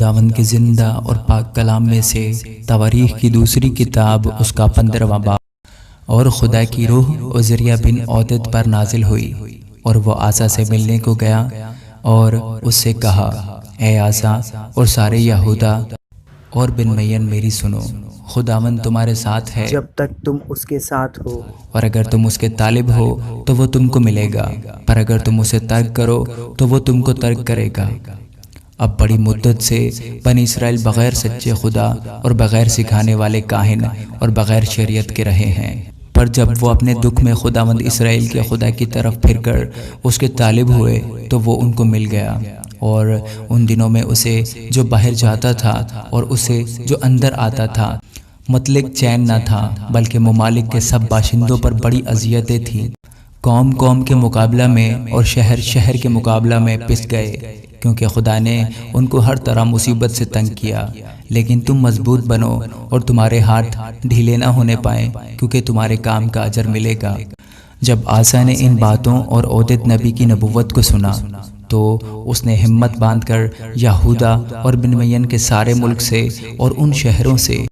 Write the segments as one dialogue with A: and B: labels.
A: خداوند کے زندہ اور پاک کلام میں سے تواریخ کی دوسری کتاب اس کا 15واں باب۔ اور خدا کی روح عزریہ بن عودت پر نازل ہوئی، اور وہ آسا سے ملنے کو گیا اور اس سے کہا، اے آسا اور سارے یہودا اور بنیامین میری سنو، خداوند تمہارے ساتھ ہے
B: جب تک تم اس کے ساتھ ہو،
A: اور اگر تم اس کے طالب ہو تو وہ تم کو ملے گا، پر اگر تم اسے ترک کرو تو وہ تم کو ترک کرے گا۔ اب بڑی مدت سے بنی اسرائیل بغیر سچے خدا اور بغیر سکھانے والے کاہن اور بغیر شریعت کے رہے ہیں، پر جب وہ اپنے دکھ میں خداوند اسرائیل کے خدا کی طرف پھر کر اس کے طالب ہوئے تو وہ ان کو مل گیا۔ اور ان دنوں میں اسے جو باہر جاتا تھا اور اسے جو اندر آتا تھا مطلق چین نہ تھا، بلکہ ممالک کے سب باشندوں پر بڑی اذیتیں تھیں۔ قوم قوم کے مقابلہ میں اور شہر شہر کے مقابلہ میں پس گئے، کیونکہ خدا نے ان کو ہر طرح مصیبت سے تنگ کیا۔ لیکن تم مضبوط بنو اور تمہارے ہاتھ ڈھیلے نہ ہونے پائیں، کیونکہ تمہارے کام کا اجر ملے گا۔ جب آسا نے ان باتوں اور عودت نبی کی نبوت کو سنا تو اس نے ہمت باندھ کر یہودا اور بنیامین کے سارے ملک سے اور ان شہروں سے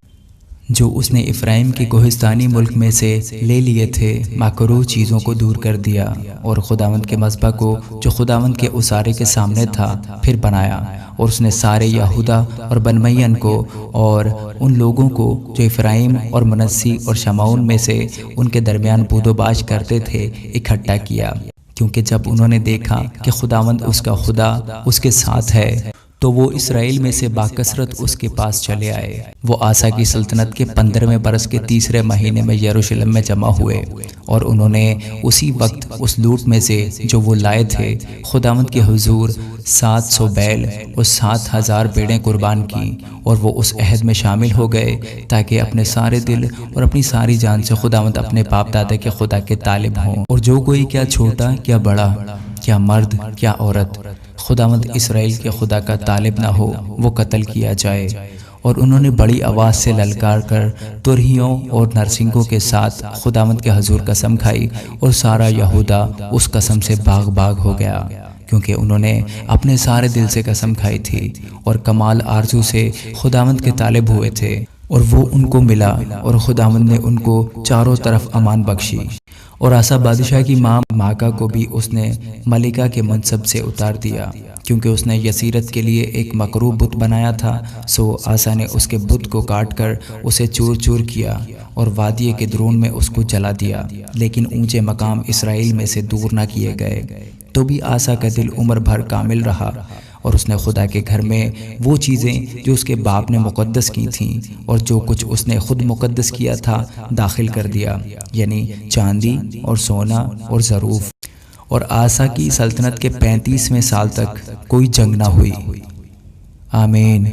A: جو اس نے افرائیم کے کوہستانی ملک میں سے لے لیے تھے مکروہ چیزوں کو دور کر دیا، اور خداوند کے مذبح کو جو خداوند کے اسارے کے سامنے تھا پھر بنایا۔ اور اس نے سارے یہودا اور بنیامین کو اور ان لوگوں کو جو افرائیم اور منسی اور شمعون میں سے ان کے درمیان بود و باش کرتے تھے اکٹھا کیا، کیونکہ جب انہوں نے دیکھا کہ خداوند اس کا خدا اس کے ساتھ ہے تو وہ اسرائیل میں سے باکثرت اس کے پاس چلے آئے۔ وہ آسا کی سلطنت کے 15ویں برس کے تیسرے مہینے میں یروشلم میں جمع ہوئے، اور انہوں نے اسی وقت اس لوٹ میں سے جو وہ لائے تھے خداوند کے حضور 700 بیل اور 7000 بھیڑیں قربان کی، اور وہ اس عہد میں شامل ہو گئے تاکہ اپنے سارے دل اور اپنی ساری جان سے خداوند اپنے باپ دادا کے خدا کے طالب ہوں، اور جو کوئی کیا چھوٹا کیا بڑا، کیا مرد کیا عورت خداوند اسرائیل کے خدا کا طالب نہ ہو وہ قتل کیا جائے۔ اور انہوں نے بڑی آواز سے للکار کر ترہیوں اور نرسنگوں کے ساتھ خداوند کے حضور قسم کھائی، اور سارا یہودا اس قسم سے باغ باغ ہو گیا، کیونکہ انہوں نے اپنے سارے دل سے قسم کھائی تھی اور کمال آرزو سے خداوند کے طالب ہوئے تھے، اور وہ ان کو ملا، اور خداوند نے ان کو چاروں طرف امان بخشی۔ اور آسا بادشاہ کی ماں ماکا کو بھی اس نے ملکہ کے منصب سے اتار دیا، کیونکہ اس نے یسیرت کے لیے ایک مکروہ بت بنایا تھا۔ سو آسا نے اس کے بت کو کاٹ کر اسے چور چور کیا اور وادی کدرون میں اس کو جلا دیا، لیکن اونچے مقام اسرائیل میں سے دور نہ کیے گئے۔ تو بھی آسا کا دل عمر بھر کامل رہا، اور اس نے خدا کے گھر میں وہ چیزیں جو اس کے باپ نے مقدس کی تھیں اور جو کچھ اس نے خود مقدس کیا تھا داخل کر دیا، یعنی چاندی اور سونا اور ظروف۔ اور آسا کی سلطنت کے 35ویں سال تک کوئی جنگ نہ ہوئی۔ آمین۔